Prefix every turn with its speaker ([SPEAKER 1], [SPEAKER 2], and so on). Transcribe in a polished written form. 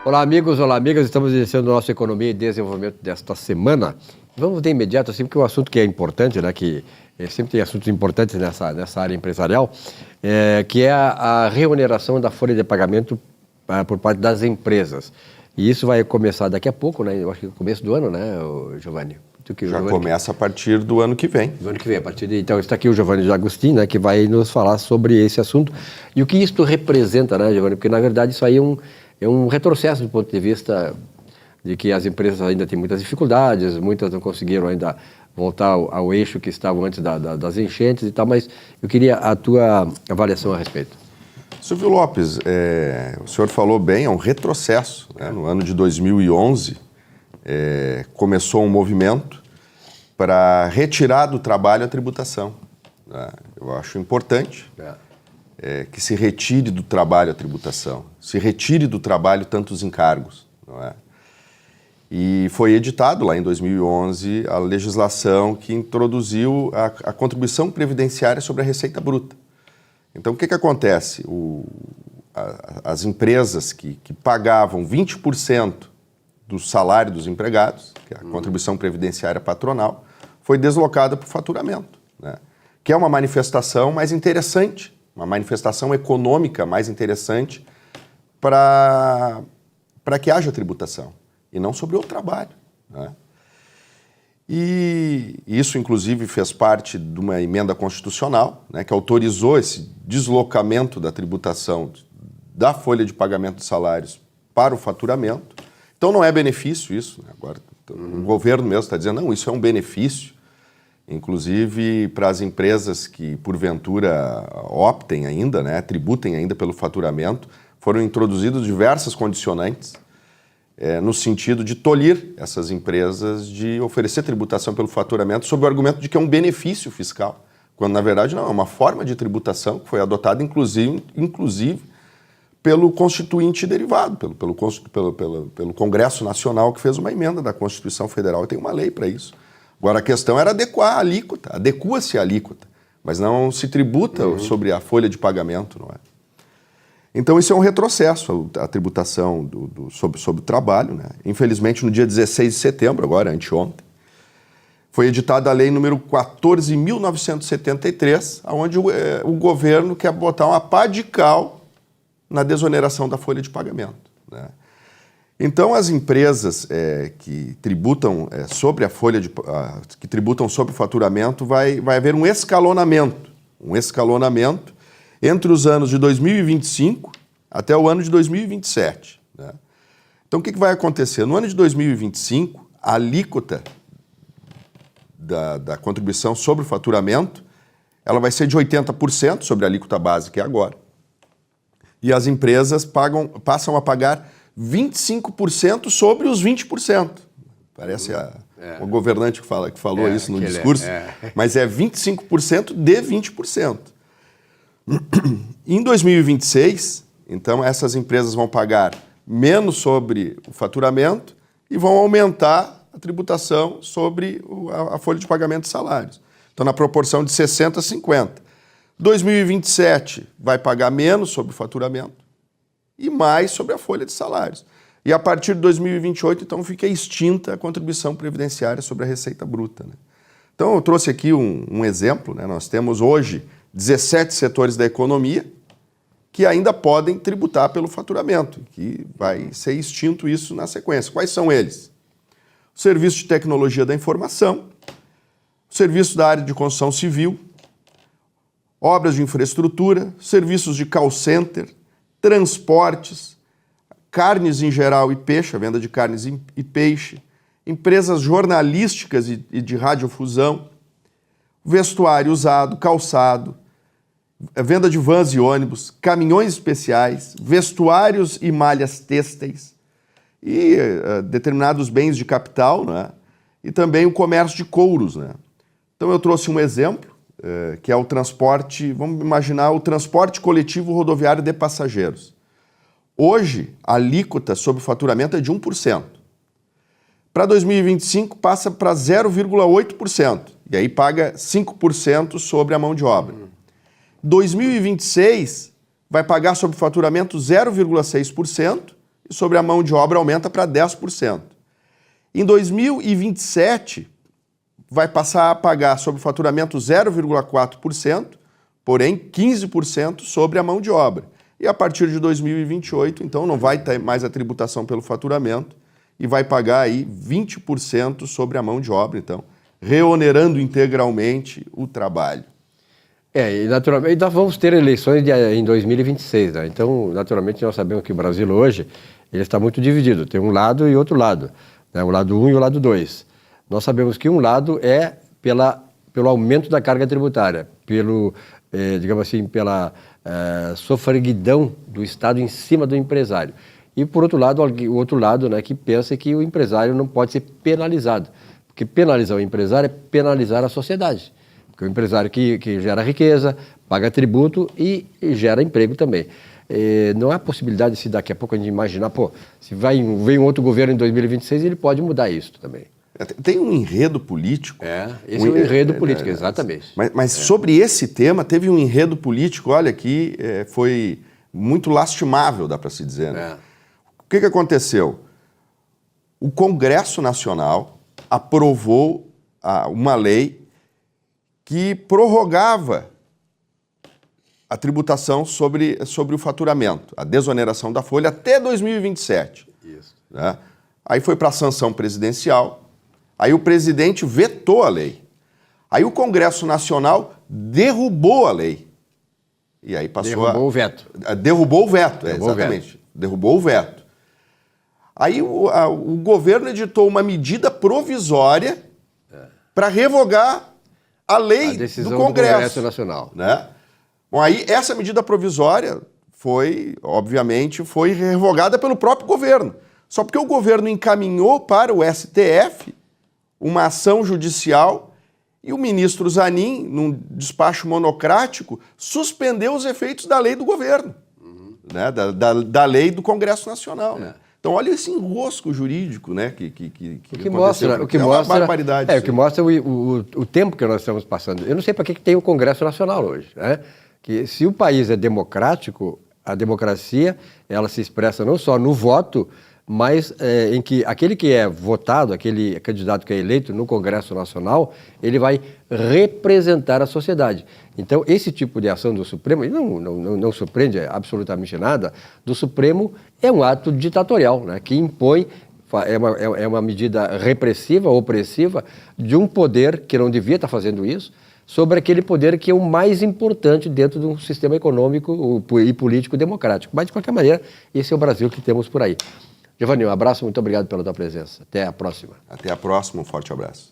[SPEAKER 1] Olá, amigos, olá, amigas. Estamos iniciando o nosso Economia e Desenvolvimento desta semana. Vamos de imediato, assim, porque o assunto que é importante, né, que sempre tem assuntos importantes nessa área empresarial, que é a remuneração da folha de pagamento por parte das empresas. E isso vai começar daqui a pouco, né? Eu acho que no começo do ano, né, Giovanni?
[SPEAKER 2] Já começa a partir do ano que vem.
[SPEAKER 1] Do ano que vem, a partir de... Então, está aqui o Giovanni D'Agostino, né, que vai nos falar sobre esse assunto. E o que isso representa, né, Giovanni? Porque, na verdade, isso aí é um retrocesso do ponto de vista de que as empresas ainda têm muitas dificuldades, muitas não conseguiram ainda voltar ao eixo que estavam antes das enchentes e tal, mas eu queria a tua avaliação a respeito.
[SPEAKER 2] Silvio Lopes, o senhor falou bem, é um retrocesso. Né? No ano de 2011, começou um movimento para retirar do trabalho a tributação. Né? Eu acho importante que se retire do trabalho a tributação, se retire do trabalho tantos encargos. Não é? E foi editado lá em 2011 a legislação que introduziu a contribuição previdenciária sobre a receita bruta. Então, o que acontece? As empresas que pagavam 20% do salário dos empregados, que é a contribuição previdenciária patronal, foi deslocada para o faturamento, né? Que é uma manifestação mais interessante, uma manifestação econômica mais interessante para que haja tributação, e não sobre o trabalho, né? E isso, inclusive, fez parte de uma emenda constitucional, né, que autorizou esse deslocamento da tributação da folha de pagamento de salários para o faturamento. Então, não é benefício isso, né? Agora, o governo mesmo está dizendo, não, isso é um benefício, inclusive para as empresas que, porventura, optem ainda, né, tributem ainda pelo faturamento, foram introduzidas diversas condicionantes, no sentido de tolir essas empresas de oferecer tributação pelo faturamento sob o argumento de que é um benefício fiscal, quando na verdade não, é uma forma de tributação que foi adotada inclusive pelo Constituinte derivado, pelo Congresso Nacional, que fez uma emenda da Constituição Federal e tem uma lei para isso. Agora a questão era adequar a alíquota, adequa-se a alíquota, mas não se tributa sobre a folha de pagamento, não é? Então, isso é um retrocesso, a tributação sobre o trabalho, né? Infelizmente, no dia 16 de setembro, agora, anteontem, foi editada a lei número 14.973, onde o governo quer botar uma pá de cal na desoneração da folha de pagamento, né? Então, as empresas que tributam sobre a folha que tributam sobre o faturamento, vai haver um escalonamento entre os anos de 2025 até o ano de 2027. Né? Então, o que vai acontecer? No ano de 2025, a alíquota da contribuição sobre o faturamento, ela vai ser de 80% sobre a alíquota base, que é agora. E as empresas passam a pagar 25% sobre os 20%. Parece o governante que falou isso no discurso, mas é 25% de 20%. Em 2026, então, essas empresas vão pagar menos sobre o faturamento e vão aumentar a tributação sobre a folha de pagamento de salários. Então, na proporção de 60 a 50. 2027 vai pagar menos sobre o faturamento e mais sobre a folha de salários. E a partir de 2028, então, fica extinta a contribuição previdenciária sobre a receita bruta, né? Então, eu trouxe aqui um exemplo, né? Nós temos hoje 17 setores da economia que ainda podem tributar pelo faturamento, que vai ser extinto isso na sequência. Quais são eles? O Serviço de Tecnologia da Informação, o Serviço da área de construção civil, obras de infraestrutura, serviços de call center, transportes, carnes em geral e peixe, a venda de carnes e peixe, empresas jornalísticas e de radiodifusão, vestuário usado, calçado, venda de vans e ônibus, caminhões especiais, vestuários e malhas têxteis e determinados bens de capital, né? E também o comércio de couros, né? Então eu trouxe um exemplo, que é o transporte, vamos imaginar o transporte coletivo rodoviário de passageiros. Hoje, a alíquota sobre o faturamento é de 1%. Para 2025 passa para 0,8%, e aí paga 5% sobre a mão de obra. 2026 vai pagar sobre o faturamento 0,6% e sobre a mão de obra aumenta para 10%. Em 2027, vai passar a pagar sobre o faturamento 0,4%, porém 15% sobre a mão de obra. E a partir de 2028, então, não vai ter mais a tributação pelo faturamento e vai pagar aí 20% sobre a mão de obra, então, reonerando integralmente o trabalho.
[SPEAKER 1] E naturalmente nós vamos ter eleições em 2026, né? Então, naturalmente, nós sabemos que o Brasil hoje ele está muito dividido, tem um lado e outro lado, né? O lado 1 e o lado 2. Nós sabemos que um lado é pelo aumento da carga tributária, digamos assim, pela sofreguidão do Estado em cima do empresário. E, por outro lado, o outro lado, né, que pensa que o empresário não pode ser penalizado, porque penalizar o empresário é penalizar a sociedade. Porque o empresário que gera riqueza, paga tributo e gera emprego também. Não há possibilidade, se daqui a pouco a gente imaginar, se vem um outro governo em 2026, ele pode mudar isso também.
[SPEAKER 2] Tem um enredo político.
[SPEAKER 1] Esse é um enredo político, exatamente.
[SPEAKER 2] Mas sobre esse tema, teve um enredo político, olha, que foi muito lastimável, dá para se dizer. Né? O que aconteceu? O Congresso Nacional aprovou uma lei que prorrogava a tributação sobre o faturamento, a desoneração da folha até 2027.
[SPEAKER 1] Isso.
[SPEAKER 2] Né? Aí foi para a sanção presidencial, aí o presidente vetou a lei. Aí o Congresso Nacional derrubou a lei. E aí passou
[SPEAKER 1] Derrubou o veto.
[SPEAKER 2] Derrubou o veto, exatamente. Derrubou o veto. Aí o governo editou uma medida provisória para revogar a lei do Congresso
[SPEAKER 1] Nacional.
[SPEAKER 2] Né? Bom, aí essa medida provisória obviamente, foi revogada pelo próprio governo. Só porque o governo encaminhou para o STF uma ação judicial e o ministro Zanin, num despacho monocrático, suspendeu os efeitos da lei do governo, né? da lei do Congresso Nacional. Né? Então, olha esse enrosco jurídico, né,
[SPEAKER 1] o que mostra uma barbaridade. O que mostra o tempo que nós estamos passando. Eu não sei para que tem o Congresso Nacional hoje. Né? Que se o país é democrático, a democracia ela se expressa não só no voto, mas em que aquele que é votado, aquele candidato que é eleito no Congresso Nacional, ele vai representar a sociedade. Então, esse tipo de ação do Supremo, não surpreende absolutamente nada, do Supremo é um ato ditatorial, né, que impõe, é uma medida repressiva, opressiva, de um poder que não devia estar fazendo isso, sobre aquele poder que é o mais importante dentro de um sistema econômico e político democrático. Mas, de qualquer maneira, esse é o Brasil que temos por aí. Giovanni, um abraço, muito obrigado pela tua presença. Até a próxima.
[SPEAKER 2] Até a próxima, um forte abraço.